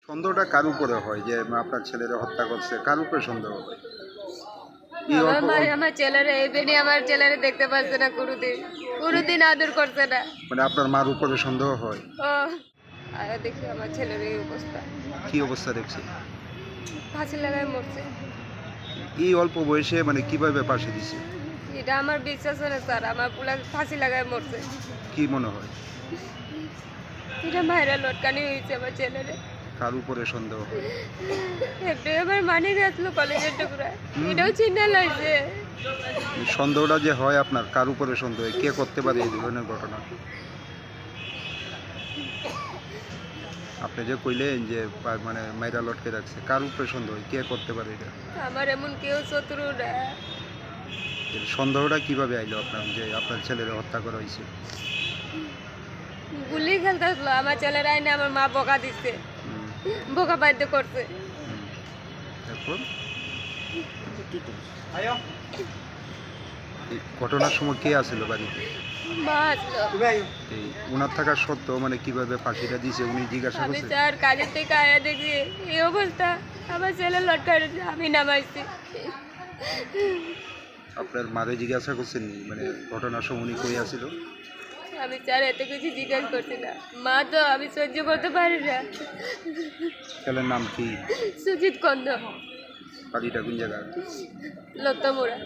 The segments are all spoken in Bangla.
সন্দেহটা কার উপরে হয় যে আপনার ছেলেরা হত্যা করছে, কার উপরে সন্দেহ হয়? এই আমার অল্প মা অল্প আমার ছেলেরা এবেনি আমার ছেলেরা দেখতে পাচ্ছে না কোনোদিন আদর করছে না। মানে আপনার মার উপরে সন্দেহ হয়? ও আর দেখি আমার ছেলের এই অবস্থা, কি অবস্থা দেখছি? ফাঁসি লাগায় মরছে। এই অল্প বয়সে মানে কিভাবে পাশে দিছে? এটা আমার বিশ্বাস হয় না স্যার, আমার পুলা ফাঁসি লাগায় মরছে। কি মনে হয় এটা মায়েরা লটকানি হয়েছে আমার ছেলেরে। কার উপরে সন্দেহ হয়? একটু এবার মানি গেছিল কলেজের টুকরা, এটাও চিন্তা লাগছে। এই সন্দেহটা যে হয় আপনার, কার উপরে সন্দেহ হয়? কে করতে পারে এই ধরনের ঘটনা? আপনি যে কইলেন যে মানে মাইরা লটকে রাখছে, কার উপরে সন্দেহ হয়? কে করতে পারে এটা? আমার এমন কেউ শত্রু না। এর সন্দেহটা কিভাবে আইলো আপনার যে আপনার ছেলেরা হত্যা করা হয়েছে? গুলি খেলতে আসলো আমার ছেলেরা, আইনে আমার মা বকা দিচ্ছে, হুম, বোকা বাধ্য করছে। হুম। তারপর এই ঘটনার সময় কে আসছিল বাড়িতে? মা আসলো। এই উনার থাকা সত্ত্বেও মানে কিভাবে ফাঁসিটা দিছে উনি জিজ্ঞাসা আমি করছে? স্যার কাজের থেকে আয়া দেখি এই অবস্থা, আমার ছেলে লটকাচ্ছে, আমি নামাইছি। আপনার মারে জিজ্ঞাসা করছেন নি? মানে ঘটনার সময় উনি কই আসছিল? আমি স্যার এত কিছু জিজ্ঞেস করছি না, মা তো আমি সহ্য করতে পারি না। ছেলের নাম কি? সুজিত কন্দ, বাড়িটা কোন জায়গা? লত্তমোড়া।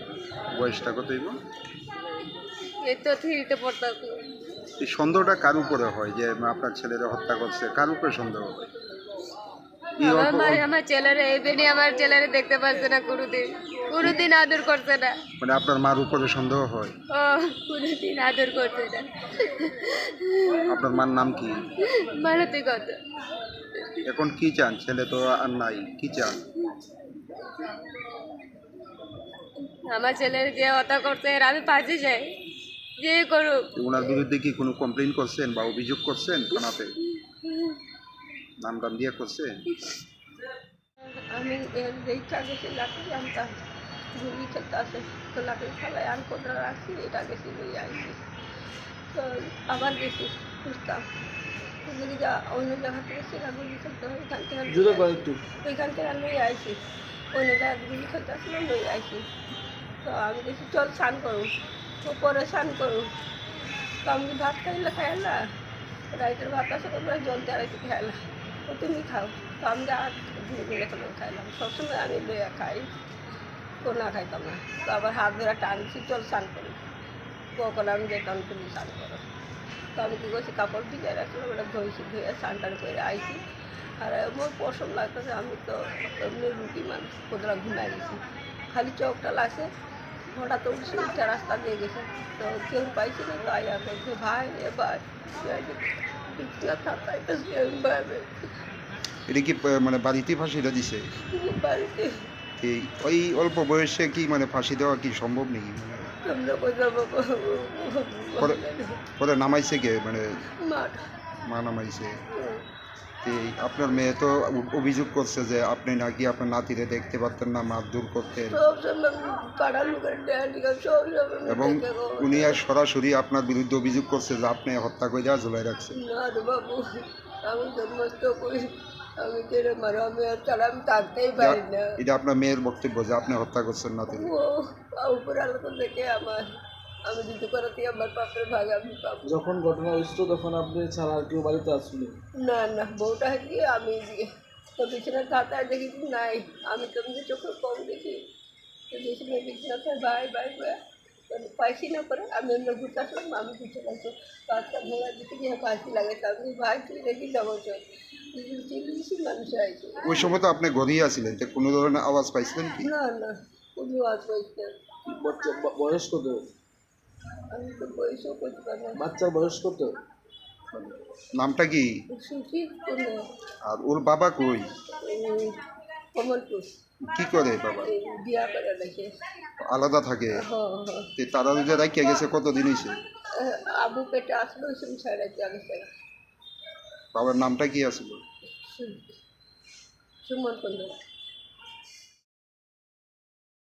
বয়সটা কত হইব? এই তো থ্রিতে পড়তাম। এই সন্দেহটা কার উপরে হয় যে আপনার ছেলেরা হত্যা করছে, কার উপরে সন্দেহ হয়? এই আমার অল্প মা অল্প আমার ছেলেরা এবেনি আমার ছেলেরা দেখতে পাচ্ছে না কোনোদিন আদর করছে না। মানে আপনার মার উপরে সন্দেহ হয়? ও কোনোদিন আদর করছে না। আপনার মার নাম কি? মালতী কত। এখন কি চান? ছেলে তো আর নাই, কি চান? আমার ছেলের যে হত্যা করছে এর আমি ফাঁসি চাই, যে করুক। ওনার বিরুদ্ধে কি কোনো কমপ্লেন করছেন বা অভিযোগ করছেন থানাতে? নাম টাম দিয়ে করছেন? আমি দেখা গেছি লাঠি আনতাম, গুলি খেলতে আসে তো লাঠি খেলায় আন কোটা রাখছি, এটা গেছি লই আইছি। তো আবার গেছি খুঁজতাম, যদি যা অন্য জায়গা থেকে সেটা গুলি খেলতে হয় এখান থেকে ওইখান থেকে লই আইছি, অন্য জায়গায় গুলি খেলতে আসলে লই আইছি। তো আমি দেখি চল স্নান করুন, তো পরে স্নান করুন। তো আমি ভাত খাইলে খাইলা, রাইতের ভাত আসে তো জল তেরাইতে খাইলা, তো তুমি খাও। তো আমি আর মিলে খাইলাম, সবসময় আমি লইয়া খাই, তো না খাইতাম না। তো আবার হাত ধরে টানছি চল স্নান করি, কখন আমি যেতাম তুমি স্নান করো। তো আমি কী করছি, কাপড় ভিজে রাখলাম, ওটা ধুয়েছি, ধুয়ে স্নান টান করে আইছি। আর আমার পছন্দ লাগতেছে, আমি তো এমনি রুটি মানুষ কোথাও ঘুমাই গেছি, খালি চোখটা লাগছে। হঠাৎ উঠছি, উঠে রাস্তা দিয়ে গেছে, তো কেউ পাইছি না। তো আইয়া বলছে ভাই এ ভাই এটা কি মানে বাড়িতে ফাঁসিটা দিছে? বাড়িতে এই ওই অল্প বয়সে কি মানে ফাঁসি দেওয়া কি সম্ভব নাকি? মানে আমরা কোথাও পরে পরে নামাইছে কে? মানে মাঠ মা নামাইছে? এই আপনার মেয়ে তো অভিযোগ করছে যে আপনি নাকি আপনার নাতিরে দেখতে পারতেন না, মারধর করতেন, সব সময় পাড়ার লোকের সব সময় এবং উনি আর সরাসরি আপনার বিরুদ্ধে অভিযোগ করছে যে আপনি হত্যা করে দেওয়া ঝুলাই রাখছেন। না রে বাবু, আমি জন্মস্ত করি, আমি কেড়ে মারো, আমি আর ছাড়া আমি থাকতেই পারি না। এটা আপনার মেয়ের বক্তব্য যে আপনি হত্যা করছেন নাতিরে। ও উপরে আলোচনা দেখে আমার, আমি যদি করাতে আমার পাপের ভাগ আমি পাবো। যখন ঘটনা হয়েছিল তখন আপনি ছাড়া আর কেউ বাড়িতে আসছিল? না না, বউটা গিয়ে আমি দিয়ে তো বিছানার খাতায় দেখি নাই, আমি তো এমনি চোখে কম দেখি। তো বিছানা বিছানাতে ভাই ভাই ভাই পাইছি না, করে আমি এমনি ঘুরতে আসলাম, আমি ঘুরতে লাগছো পাঁচটা ঘোড়া দিকে গিয়ে পাখি লাগাইছে, আমি ভাই তুই দেখি যাবো চল চিল্লিছি মানুষ আইছে। ওই সময় তো আপনি ঘরেই আছিলেন, তো কোনো ধরনের আওয়াজ পাইছিলেন কি? না না, কোনো আওয়াজ পাইছি না। বয়স কত? আমি তো বয়সও করতে পারি না। বাচ্চার বয়স কত? নামটা কি? সুখী কোনো আর ওর বাবা কই? কমলপুর কি করে বাবা? বিয়া করে দেখে। আলাদা থাকে? তো তারা যে রাখিয়া গেছে কতদিন হয়েছে? আবু পেটে আসলো ওই সময় ছেড়ে আগে থেকে। বাবার নামটা কি আছিল? সুমন কুন্দ।